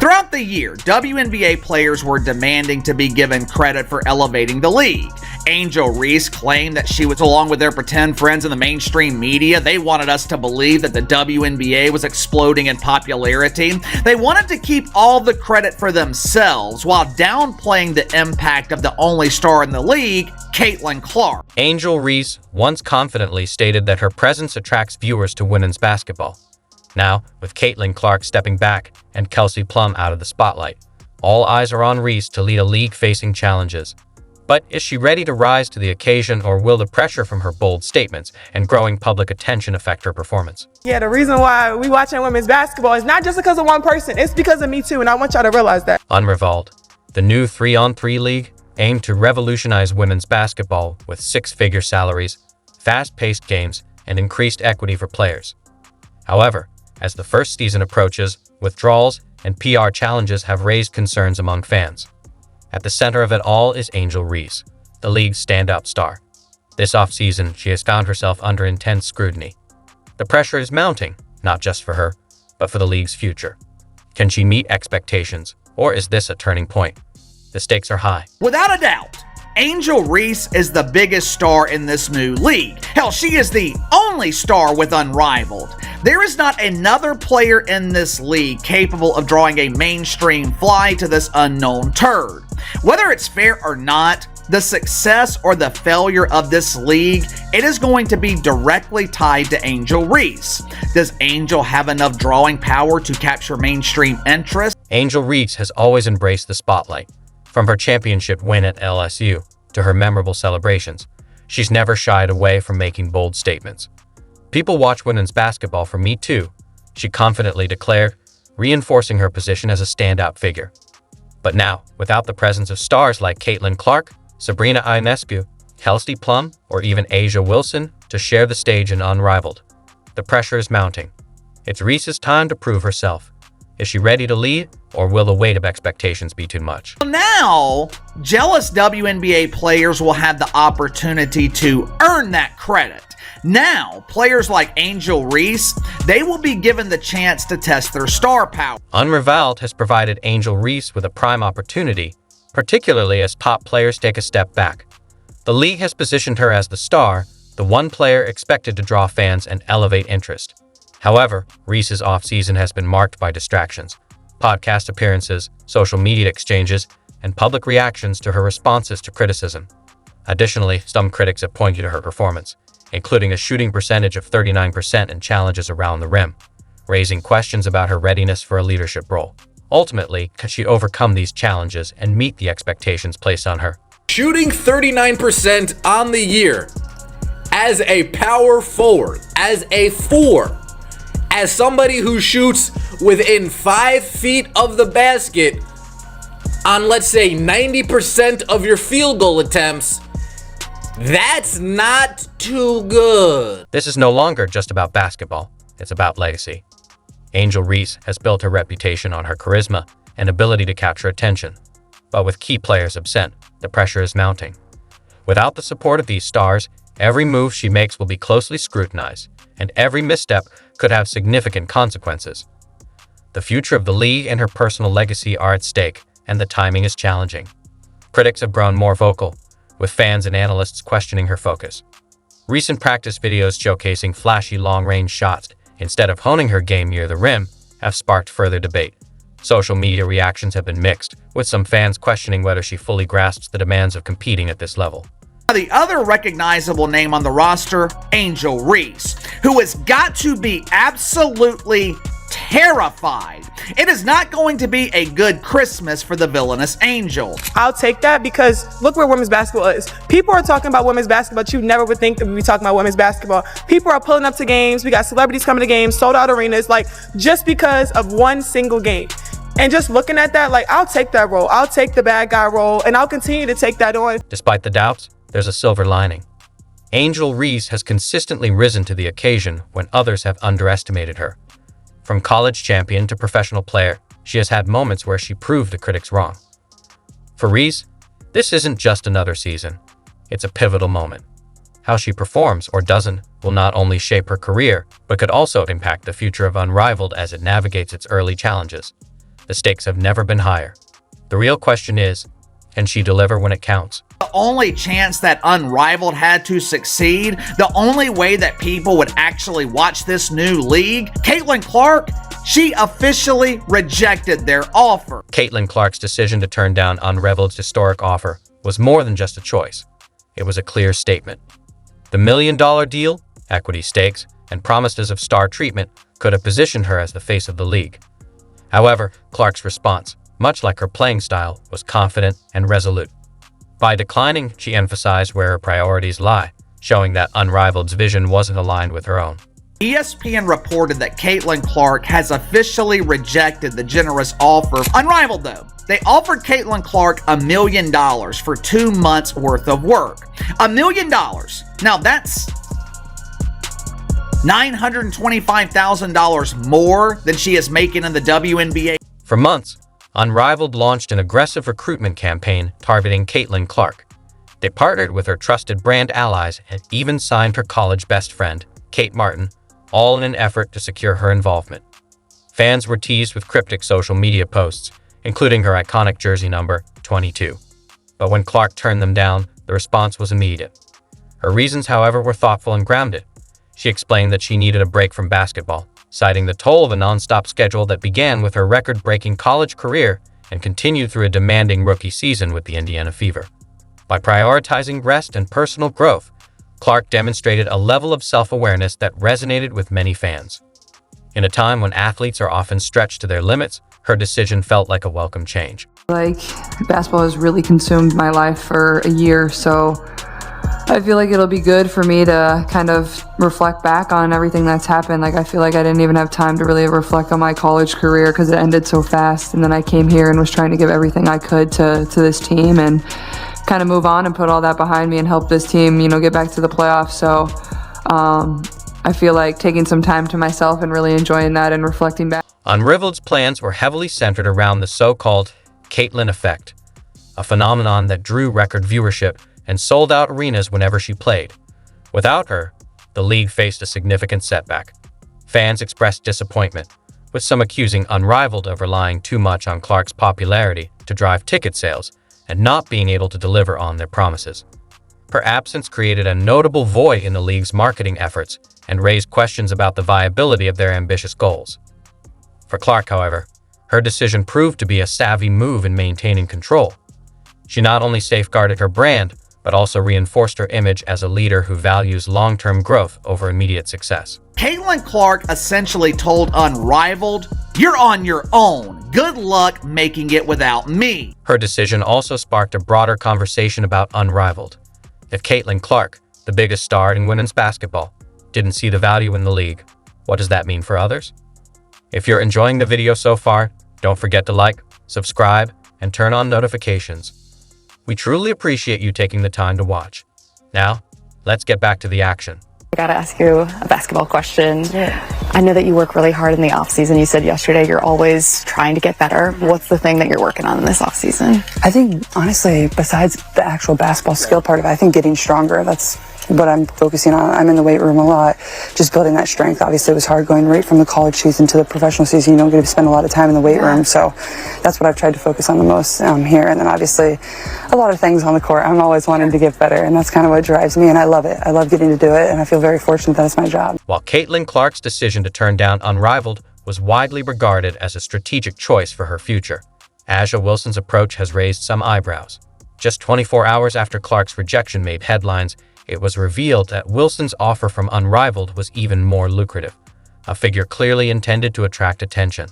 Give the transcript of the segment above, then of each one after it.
Throughout the year, WNBA players were demanding to be given credit for elevating the league. Angel Reese claimed that she was, along with their pretend friends in the mainstream media, they wanted us to believe that the WNBA was exploding in popularity. They wanted to keep all the credit for themselves while downplaying the impact of the only star in the league, Caitlin Clark. Angel Reese once confidently stated that her presence attracts viewers to women's basketball. Now, with Caitlin Clark stepping back and Kelsey Plum out of the spotlight, all eyes are on Reese to lead a league facing challenges. But is she ready to rise to the occasion, or will the pressure from her bold statements and growing public attention affect her performance? Yeah, the reason why we watching women's basketball is not just because of one person, it's because of me too, and I want y'all to realize that. Unrivaled, the new 3-on-3 league aimed to revolutionize women's basketball with 6-figure salaries, fast-paced games, and increased equity for players. However, as the first season approaches, withdrawals and PR challenges have raised concerns among fans. At the center of it all is Angel Reese, the league's standout star. This offseason, she has found herself under intense scrutiny. The pressure is mounting, not just for her, but for the league's future. Can she meet expectations, or is this a turning point? The stakes are high. Without a doubt, Angel Reese is the biggest star in this new league. Hell, she is the only star with Unrivaled. There is not another player in this league capable of drawing a mainstream fly to this unknown turd. Whether it's fair or not, the success or the failure of this league, it is going to be directly tied to Angel Reese. Does Angel have enough drawing power to capture mainstream interest? Angel Reese has always embraced the spotlight. From her championship win at LSU to her memorable celebrations, she's never shied away from making bold statements. People watch women's basketball for me too, she confidently declared, reinforcing her position as a standout figure. But now, without the presence of stars like Caitlin Clark, Sabrina Ionescu, Kelsey Plum, or even A'ja Wilson to share the stage in Unrivaled, the pressure is mounting. It's Reese's time to prove herself. Is she ready to lead, or will the weight of expectations be too much? Now, jealous WNBA players will have the opportunity to earn that credit. Now, players like Angel Reese, they will be given the chance to test their star power. Unrivaled has provided Angel Reese with a prime opportunity, particularly as top players take a step back. The league has positioned her as the star, the one player expected to draw fans and elevate interest. However, Reese's offseason has been marked by distractions, podcast appearances, social media exchanges, and public reactions to her responses to criticism. Additionally, some critics have pointed to her performance, including a shooting percentage of 39% in challenges around the rim, raising questions about her readiness for a leadership role. Ultimately, can she overcome these challenges and meet the expectations placed on her? Shooting 39% on the year as a power forward, as a 4, as somebody who shoots within 5 feet of the basket on, let's say, 90% of your field goal attempts, that's not too good. This is no longer just about basketball, it's about legacy. Angel Reese has built her reputation on her charisma and ability to capture attention. But with key players absent, the pressure is mounting. Without the support of these stars, every move she makes will be closely scrutinized, and every misstep could have significant consequences. The future of the league and her personal legacy are at stake, and the timing is challenging. Critics have grown more vocal, with fans and analysts questioning her focus. Recent practice videos showcasing flashy long-range shots instead of honing her game near the rim have sparked further debate. Social media reactions have been mixed, with some fans questioning whether she fully grasps the demands of competing at this level. The other recognizable name on the roster, Angel Reese, who has got to be absolutely terrified. It is not going to be a good Christmas for the villainous Angel. I'll take that because look where women's basketball is. People are talking about women's basketball, but you never would think that we'd be talking about women's basketball. People are pulling up to games. We got celebrities coming to games, sold out arenas, like just because of one single game. And just looking at that, like, I'll take that role. I'll take the bad guy role, and I'll continue to take that on. Despite the doubts, there's a silver lining. Angel Reese has consistently risen to the occasion when others have underestimated her. From college champion to professional player, she has had moments where she proved the critics wrong. For Reese, this isn't just another season. It's a pivotal moment. How she performs or doesn't will not only shape her career, but could also impact the future of Unrivaled as it navigates its early challenges. The stakes have never been higher. The real question is, can she deliver when it counts? The only chance that Unrivaled had to succeed, the only way that people would actually watch this new league, Caitlin Clark, she officially rejected their offer. Caitlin Clark's decision to turn down Unrivaled's historic offer was more than just a choice. It was a clear statement. The $1 million deal, equity stakes, and promises of star treatment could have positioned her as the face of the league. However, Clark's response, much like her playing style, was confident and resolute. By declining, she emphasized where her priorities lie, showing that Unrivaled's vision wasn't aligned with her own. ESPN reported that Caitlin Clark has officially rejected the generous offer. Unrivaled, though, they offered Caitlin Clark $1 million for 2 months worth of work. $1 million. Now that's $925,000 more than she is making in the WNBA. For months, Unrivaled launched an aggressive recruitment campaign targeting Caitlin Clark. They partnered with her trusted brand allies and even signed her college best friend, Kate Martin, all in an effort to secure her involvement. Fans were teased with cryptic social media posts, including her iconic jersey number, 22. But when Clark turned them down, the response was immediate. Her reasons, however, were thoughtful and grounded. She explained that she needed a break from basketball, citing the toll of a non-stop schedule that began with her record-breaking college career and continued through a demanding rookie season with the Indiana Fever. By prioritizing rest and personal growth, Clark demonstrated a level of self-awareness that resonated with many fans. In a time when athletes are often stretched to their limits, her decision felt like a welcome change. Basketball has really consumed my life for a year, so I feel like it'll be good for me to kind of reflect back on everything that's happened. I feel like I didn't even have time to really reflect on my college career because it ended so fast. And then I came here and was trying to give everything I could to this team and kind of move on and put all that behind me and help this team, get back to the playoffs. So I feel like taking some time to myself and really enjoying that and reflecting back. Unrivaled's plans were heavily centered around the so-called Caitlin effect, a phenomenon that drew record viewership and sold out arenas whenever she played. Without her, the league faced a significant setback. Fans expressed disappointment, with some accusing Unrivaled of relying too much on Clark's popularity to drive ticket sales and not being able to deliver on their promises. Her absence created a notable void in the league's marketing efforts and raised questions about the viability of their ambitious goals. For Clark, however, her decision proved to be a savvy move in maintaining control. She not only safeguarded her brand, but also reinforced her image as a leader who values long-term growth over immediate success. Caitlin Clark essentially told Unrivaled, "You're on your own. Good luck making it without me." Her decision also sparked a broader conversation about Unrivaled. If Caitlin Clark, the biggest star in women's basketball, didn't see the value in the league, what does that mean for others? If you're enjoying the video so far, don't forget to like, subscribe, and turn on notifications. We truly appreciate you taking the time to watch. Now, let's get back to the action. I gotta ask you a basketball question. I know that you work really hard in the off season. You said yesterday you're always trying to get better. What's the thing that you're working on in this off season? I think, honestly, besides the actual basketball skill part of it, I think getting stronger, that's what I'm focusing on. I'm in the weight room a lot, just building that strength. Obviously, it was hard going right from the college season to the professional season. You don't get to spend a lot of time in the weight room, so that's what I've tried to focus on the most here. And then obviously, a lot of things on the court. I'm always wanting to get better, and that's kind of what drives me, and I love it. I love getting to do it, and I feel very fortunate that it's my job. While Caitlin Clark's decision to turn down Unrivaled was widely regarded as a strategic choice for her future, A'ja Wilson's approach has raised some eyebrows. Just 24 hours after Clark's rejection made headlines, it was revealed that Wilson's offer from Unrivaled was even more lucrative, a figure clearly intended to attract attention.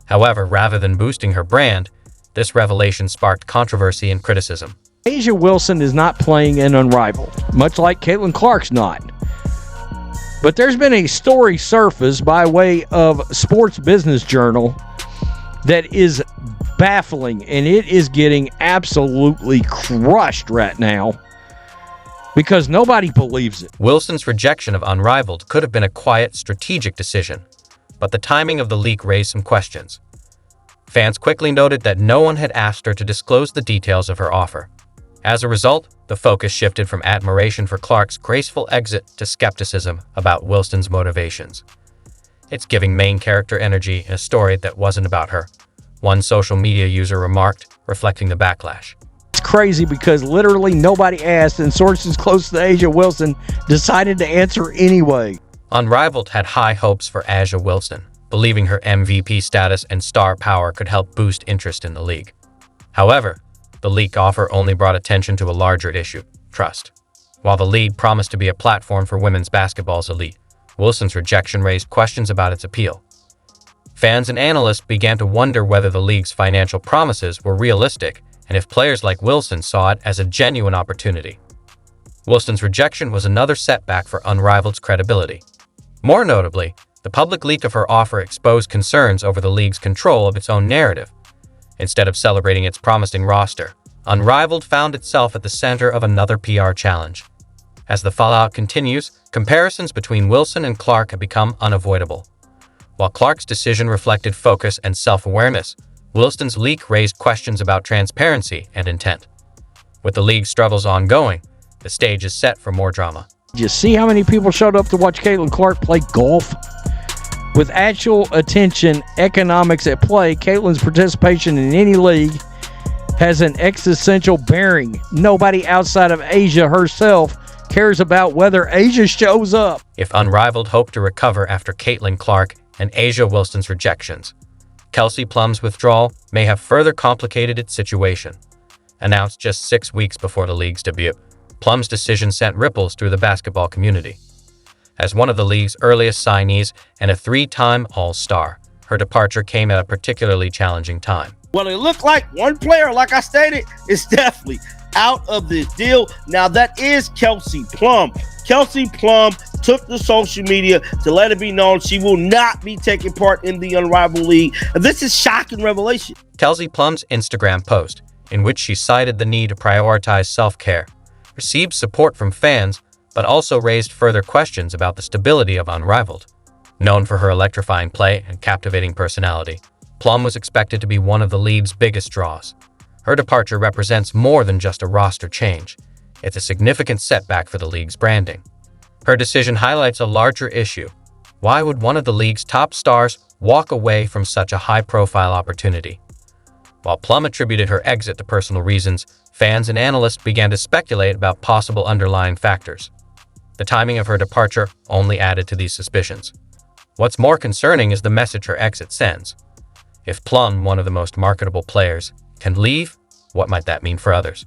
However, rather than boosting her brand, this revelation sparked controversy and criticism. A'ja Wilson is not playing in Unrivaled, much like Caitlin Clark's not. But there's been a story surfaced by way of Sports Business Journal that is baffling, and it is getting absolutely crushed right now because nobody believes it. Wilson's rejection of Unrivaled could have been a quiet, strategic decision, but the timing of the leak raised some questions. Fans quickly noted that no one had asked her to disclose the details of her offer. As a result, the focus shifted from admiration for Clark's graceful exit to skepticism about Wilson's motivations. It's giving main character energy in a story that wasn't about her. one social media user remarked, reflecting the backlash. It's crazy because literally nobody asked, and sources close to A'ja Wilson decided to answer anyway. Unrivaled had high hopes for A'ja Wilson, believing her MVP status and star power could help boost interest in the league. However, the leak offer only brought attention to a larger issue: trust. While the league promised to be a platform for women's basketball's elite, Wilson's rejection raised questions about its appeal. Fans and analysts began to wonder whether the league's financial promises were realistic and if players like Wilson saw it as a genuine opportunity. Wilson's rejection was another setback for Unrivaled's credibility. More notably, the public leak of her offer exposed concerns over the league's control of its own narrative. Instead of celebrating its promising roster, Unrivaled found itself at the center of another PR challenge. As the fallout continues, comparisons between Wilson and Clark have become unavoidable. While Clark's decision reflected focus and self-awareness, Wilson's leak raised questions about transparency and intent. With the league's struggles ongoing, the stage is set for more drama. Did you see how many people showed up to watch Caitlin Clark play golf? With actual attention economics at play, Caitlin's participation in any league has an existential bearing. Nobody outside of A'ja herself cares about whether A'ja shows up. If Unrivaled hoped to recover after Caitlin Clark and A'ja Wilson's rejections, Kelsey Plum's withdrawal may have further complicated its situation. Announced just 6 weeks before the league's debut, Plum's decision sent ripples through the basketball community. As one of the league's earliest signees and a 3-time All-Star, her departure came at a particularly challenging time. Well, it looked like one player, like I stated, is definitely out of this deal. Now, that is Kelsey Plum. Kelsey Plum took to social media to let it be known she will not be taking part in the Unrivaled League. And this is shocking revelation. Kelsey Plum's Instagram post, in which she cited the need to prioritize self-care, received support from fans, but also raised further questions about the stability of Unrivaled. Known for her electrifying play and captivating personality, Plum was expected to be one of the league's biggest draws. Her departure represents more than just a roster change. It's a significant setback for the league's branding. Her decision highlights a larger issue. Why would one of the league's top stars walk away from such a high-profile opportunity? While Plum attributed her exit to personal reasons, fans and analysts began to speculate about possible underlying factors. The timing of her departure only added to these suspicions. What's more concerning is the message her exit sends. If Plum, one of the most marketable players, can leave, what might that mean for others?